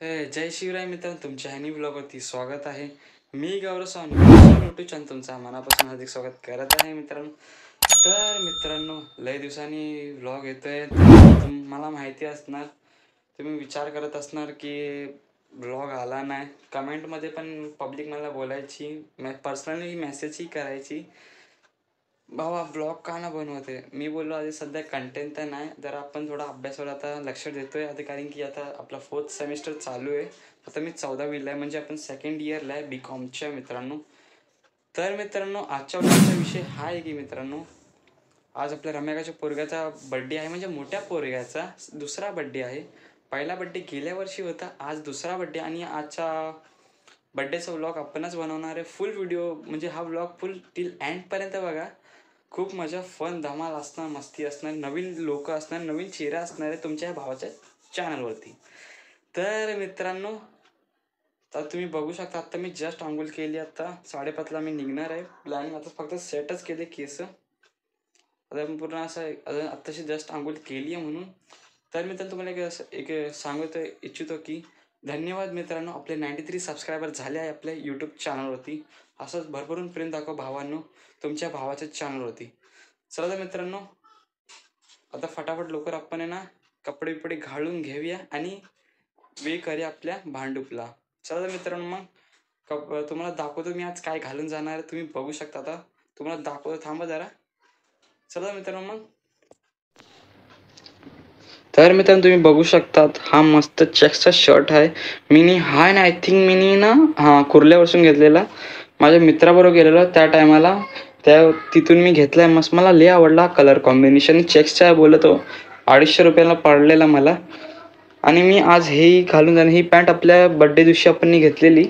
जय शिवराय मित्रांनो, तुमच्या हॅनी ब्लॉगवरती स्वागत आहे. मी गौरव सावंत यूट्यूब चॅनल तुमचा मनापासून हार्दिक स्वागत करत आहे मित्रांनो. तर मित्रांनो, लय दिवसांनी व्लॉग येतोय. तर मला माहिती असणार, तुम्ही विचार करत असणार की व्लॉग आला नाही. कमेंटमध्ये पण पब्लिक मला बोलायची, पर्सनली मेसेजही करायची, भावा ब्लॉग का ना बनवते. मी बोललो आधी सध्या कंटेंट तर नाही, जरा आपण थोडा अभ्यासावर आता लक्ष देतोय आता, कारण की आता आपला 4th सेमिस्टर चालू आहे. आता मी 14वीला आहे, म्हणजे आपण 2nd इयरला आहे BComच्या मित्रांनो. तर मित्रांनो, आजच्या व्लॉगचा विषय हा आहे की मित्रांनो, आज आपल्या रम्याकाच्या पोरग्याचा बड्डे आहे, म्हणजे मोठ्या पोरग्याचा दुसरा बड्डे आहे. पहिला बड्डे गेल्या वर्षी होता, आज दुसरा बड्डे, आणि आजचा बड्डेचा व्लॉग आपणच बनवणार आहे. फुल व्हिडिओ, म्हणजे हा व्लॉग फुल टिल एंडपर्यंत बघा. खूप मजा, फन, धमाल असणार, मस्ती असणार, नवीन लोक असणार, नवीन चेहरा असणार आहे तुमच्या भावाच्या चॅनलवरती. तर मित्रांनो, तर तुम्ही बघू शकता, आता मी जस्ट आंघोळ केली. आता 5:30ला मी निघणार आहे. प्लॅनिंग आता फक्त सेटच केले केस. आता पूर्ण असं आत्ताशी जस्ट आंघोळ केली आहे म्हणून. तर मित्रांनो, तुम्हाला एक सांगतो इच्छितो की धन्यवाद मित्रांनो, आपले 93 सबस्क्रायबर झाले आहे आपल्या यूट्यूब चॅनलवरती. असंच भरभरून प्रेम दाखवा भावांनो तुमच्या भावाच्या चॅनलवरती. चला तर मित्रांनो, आता फटाफट लवकर आपण आहे ना कपडे बिपडे घालून घेऊया आणि वे करूया आपल्या भांडूपला. चला तर मित्रांनो, मग तुम्हाला दाखवतो मी आज काय घालून जाणार आहे. तुम्ही बघू शकता, आता तुम्हाला दाखवतो, थांबा जरा. चला मित्रांनो, मग तर मित्रांनो तुम्ही बघू शकतात, हा मस्त चेक्सचा शर्ट आहे. हा ना, आय थिंक मिनी ना कुर्ल्यावरून घेतलेला. माझ्या मित्राबरोबर गेलेलो त्या टायमाला, तिथून मी घेतलाय. मस्त मला लय आवडला कलर कॉम्बिनेशन. चेक्सचा बोलतो 250 रुपयाला पडलेला मला. आणि मी आज हेही घालून जाणं. ही पॅन्ट आपल्या बड्डे दिवशी आपण घेतलेली.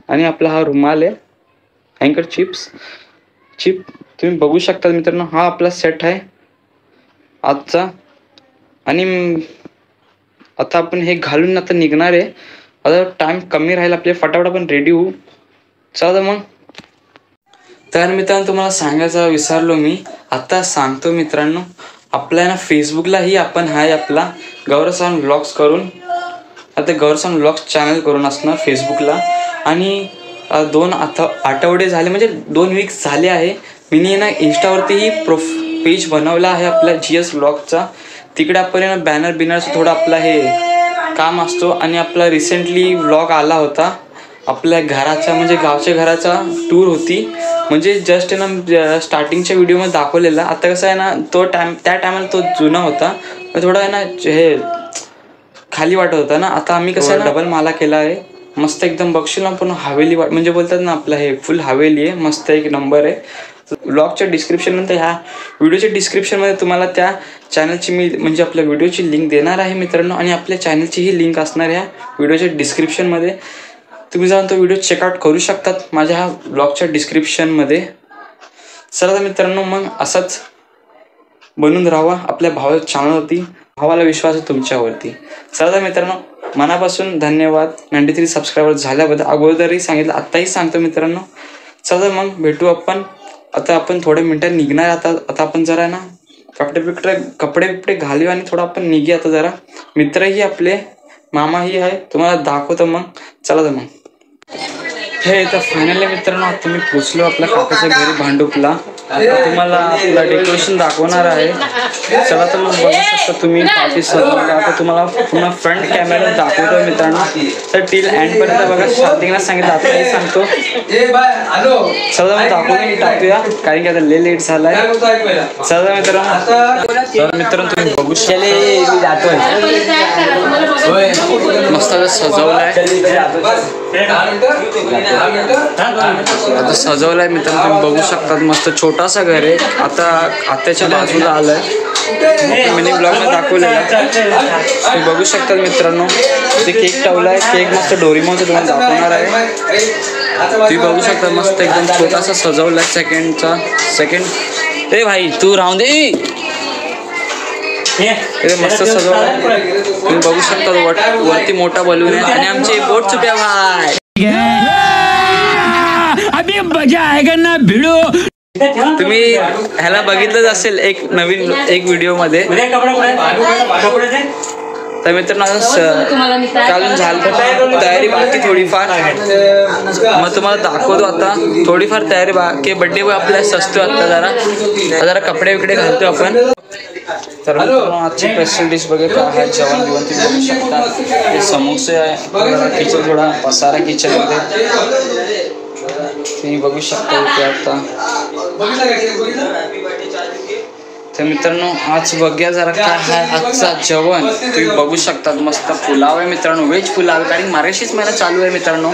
आणि आपला हा रुमाल आहे, हँकर चिप तुम्ही बघू शकता मित्रांनो. हा आपला सेट आहे आजचा. आणि आता आपण हे घालून आता निघणार आहे. आता टाइम कमी राहील आपले, फटाफट आपण रेडी होऊ. चला मग. तर मित्रांनो, तुम्हाला सांगायचं विसरलो मी, आता सांगतो मित्रांनो. आपल्या ना फेसबुकलाही आपण आहे आपला गौरव सावंत व्लॉग्स करून. आता गौरव सावंत व्लॉग्स चॅनल करून असणार फेसबुकला. आणि 2 आठवडे झाले, म्हणजे 2 वीक्स झाले आहे. मी ना इंस्टावरतीही पेज बनवला आहे आपल्या GS व्लॉगचा. तिकडे आपण बॅनर बिनरचं थोडं आपलं हे काम असतो. आणि आपला रिसेंटली व्लॉग आला होता आपल्या घराचा, म्हणजे गावच्या घराचा टूर होती. म्हणजे जस्ट आहे ना स्टार्टिंगच्या व्हिडिओमध्ये दाखवलेला. आता कसं आहे ना, त्या टायमाला तो जुना होता, थोडा आहे ना हे खाली वाटत होता ना. आता आम्ही कसं डबल माला केला आहे मस्त एकदम. बघशील ना पूर्ण हवेली म्हणजे बोलतात ना आपलं हे फुल हवेली आहे, मस्त एक नंबर आहे. व्लॉगच्या डिस्क्रिप्शनमध्ये, ह्या व्हिडिओच्या डिस्क्रिप्शनमध्ये तुम्हाला त्या चॅनलची मी म्हणजे आपल्या व्हिडिओची लिंक देणार आहे मित्रांनो. आणि आपल्या चॅनलचीही लिंक असणार ह्या व्हिडिओच्या डिस्क्रिप्शनमध्ये. तुम्ही जाऊन तो व्हिडिओ चेकआउट करू शकतात माझ्या ह्या ब्लॉगच्या डिस्क्रिप्शनमध्ये. चला तर मित्रांनो, मग असंच बनून राहावा आपल्या भावाच्या चॅनलवरती. भावाला विश्वास आहे तुमच्यावरती. चला तर मित्रांनो, मनापासून धन्यवाद 93 सबस्क्रायबर झाल्याबद्दल. अगोदरही सांगितलं, आत्ताही सांगतो मित्रांनो. चला मग भेटू आपण. आता आपण थोड्या मिनिटांनी निघणार. आता आपण जरा ना कपडे बिपडे घालूया आणि थोडं आपण निघूया आता जरा. मित्रही आपले, मामाही आहे, तुम्हाला दाखवतो मग. चला तर मग. हे तर फायनली मित्रांनो, आता मी पोचलो आपल्या काकाच्या घरी भांडूपला. तुम्हाला आपला डेकोरेशन दाखवणार आहे. चला तर मग बघू शकता तुम्ही पार्टी सजवलं. आता तुम्हाला पुन्हा फ्रंट कॅमेरा दाखवतो मित्रांनो. तर टिल एंडपर्यंत बघा. स्टार्टिंगला सांगितलं, आताही सांगतो. चला मग दाखवून टाकूया, कारण की आता लेट झालाय. चला मित्रांनो तुम्ही बघू शकता, मस्त सजवलाय. आता सजवलाय मित्रांनो, तुम्ही बघू शकतात. मस्त छोटासा घर आहे. आता आत्याच्या बाजूला आलंय. मिनी ब्लॉग मध्ये दाखवलेला तुम्ही बघू शकतात मित्रांनो. ते केक ठेवलाय. केक मस्त डोरेमॉनचा तुम्हाला दाखवणार आहे. तुम्ही बघू शकता मस्त एकदम छोटासा सजवलाय. सेकंड ए भाई तू राहून दे. मस्त सजवलाय. तुम्ही बघू शकता वरती मोठा बलून आहे. आणि आमचे बोट चुक्या भाई, अभी मजा आएगा ना भिडो. तुम्ही ह्याला बघितलंच असेल एक नवीन व्हिडिओ मध्ये. तर मित्रांनो अजून झालं तयारी बाकी थोडीफार, मग तुम्हाला दाखवतो आता. थोडीफार तयारी बाकी. बड्डे बॉय आपल्याला सजतो आता जरा कपडे बिकडे घालतो आपण. तर आजची स्पेशल डिश बघा काय आहे. जेवण बिवण तुम्ही बघू शकता. हे समोसे आहे. किचन थोडा पसारा किचनमध्ये तुम्ही बघू शकता इथे आता. तर मित्रांनो आज बघूया जरा काय आहे आजचा जेवण. तुम्ही बघू शकतात. मस्त पुलाव आहे मित्रांनो, व्हेज पुलाव आहे. कारण मार्गशीर्ष महिना चालू आहे मित्रांनो.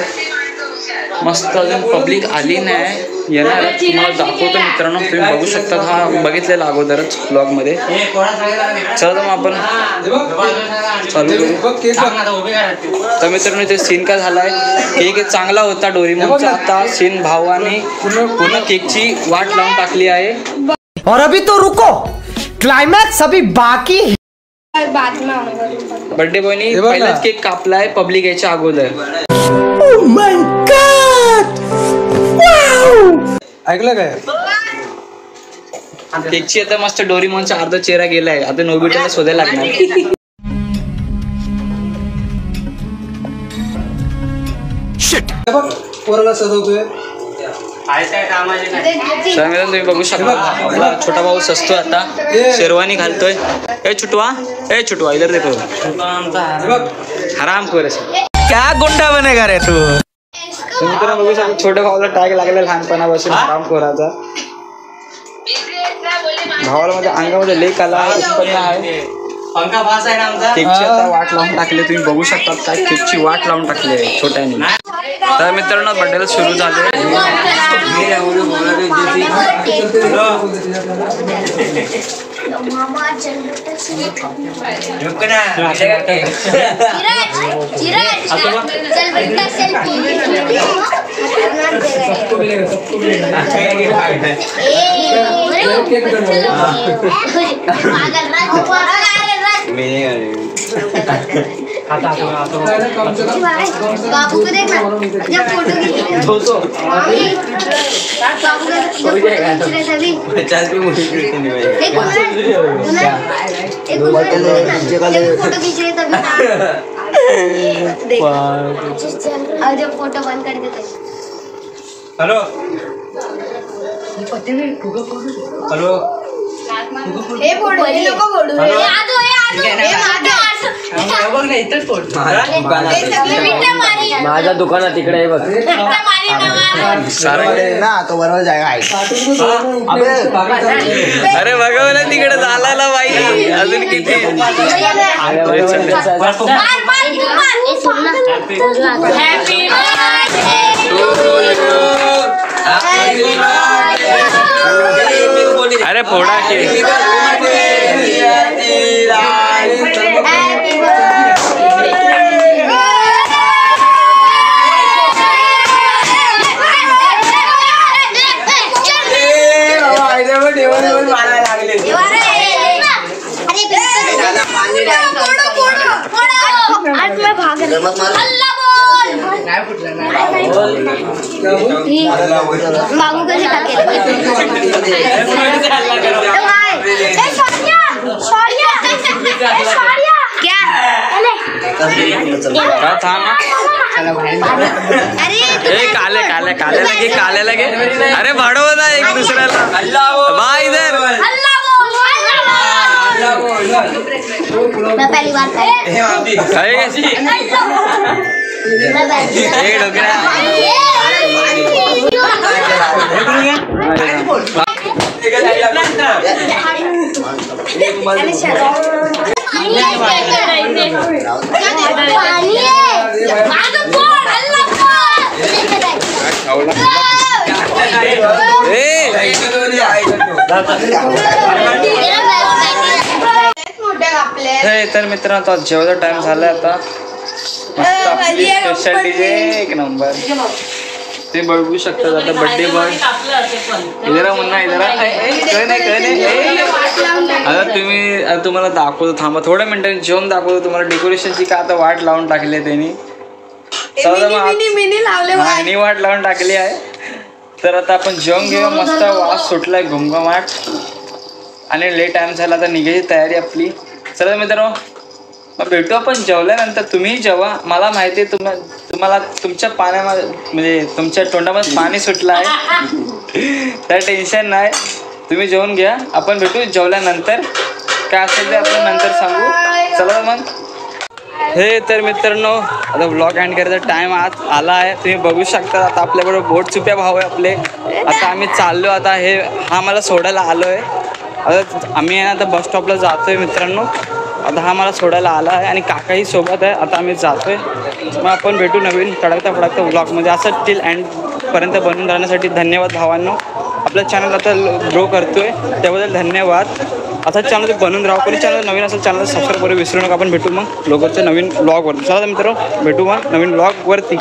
मस्त अजून पब्लिक आली नाही, येणार तुम्हाला दाखवतो मित्रांनो. तुम्ही बघू शकता. हा बघितलेला अगोदरच ब्लॉगमध्ये. चला मग आपण चालू करू. तर मित्रांनो इथे सीन काय झालाय, केक चांगला होता डोरेमॉनचा. आता सीन भावाने पूर्ण केकची वाट लावून टाकली आहे. और अभी तो रुको, क्लाइमैक्स अभी बाकी है. बर्थडे बॉयनी पहिलाच केक कापलाय पब्लिक याच्या अगोदर. Oh my God! Wow! ऐकलं काय? केकची आता मस्त डोरेमॉनचा अर्धा चेहरा गेलाय. आता नोबिताला शोधायला लागणार. पोराला सजवतोय. तुम्ही बघू शकता. आपला छोटा भाऊ सजतोय आता. शेरवानी घालतोय. ए छुटवा इधर देखो. हराम खोर क्या गुंडा बनेगा रे तू. मित्रांनो बघू शकता छोट्या भावाला टॅग लागलेला लहानपणापासून हराम खोराचा. भावाला मध्ये अंगामध्ये लेख आला उत्पन्न आहे. केकची आता वाट लावून टाकली. तुम्ही बघू शकता काय केकची वाट लावून टाकली आहे छोट्याने. तर मित्रांनो बर्थडेला सुरू झाले. बाबू को देखना जब फोटो खींच रहे तभी और जब फोटो बंद कर देते. हेलो हेलो हे फोटो हे नको फोटो हे आजो माझ्या दुकानात तिकडे आहे बघ. ना तो बरोबर जागा आहे. अरे बघा ना तिकडे झाला बाई अजून किती. अरे फोडा के बाबू कैसे क्या था ना. अरे काले लगे. अरे भाड़ो ना एक दूसऱ्याला. भाई इधर मैं पहली बार तर मित्रांनो आता जेवढा टाइम झालाय आता. मस्त आपली स्पेशल डीजे एक नंबर. ते बघू शकता. आता बर्थडे बॉय इधर म्हणा इधर आता तुम्हाला दाखवतो. थांबा थोड्या मिनिटांनी जेवण दाखवतो तुम्हाला. डेकोरेशनची का आता वाट लावून टाकली आहे त्यांनी. मिनी वाट लावून टाकली आहे. तर आता आपण जेवण घेऊया. मस्त वास सुटलाय घुमघमाट आणि लेट टाइम झाला. आता निघायची तयारी आपली. चला मित्रांनो मग भेटू आपण जेवल्यानंतर. तुम्ही जेवा. मला माहिती आहे तुम्हाला तुमच्या पाण्यामध्ये म्हणजे तुमच्या तोंडामध्ये पाणी सुटलं आहे. तर टेन्शन नाही, तुम्ही जेवून घ्या. आपण भेटू जेवल्यानंतर. काय असेल ते आपण नंतर सांगू. चला मग. हे तर मित्रांनो, आता व्लॉग एंड करायचा टाईम आज आला आहे. तुम्ही बघू शकता आता आपल्याबरोबर बोट चुप्या भाऊ आहे आपले. आता आम्ही चाललो. आता हा मला सोडायला आलो आहे. आता आम्ही आहे ना आता बस स्टॉपला जातो आहे मित्रांनो. आता हा मला सोडायला आला आहे आणि काकाही सोबत आहे. आता आम्ही जातो आहे. मग आपण भेटू नवीन फडकता व्लॉगमध्ये. असं टिल एंडपर्यंत बनवून राहण्यासाठी धन्यवाद भावांनो. आपलं चॅनल आता ग्रो करतो आहे त्याबद्दल धन्यवाद. असं चॅनल बनवून राहा. कोणी चॅनल नवीन असेल चॅनल सबस्क्राईब करू विसरू नका. आपण भेटू मग लोकरच्या नवीन ब्लॉगवरती. चला मित्र भेटू मग नवीन ब्लॉगवरती.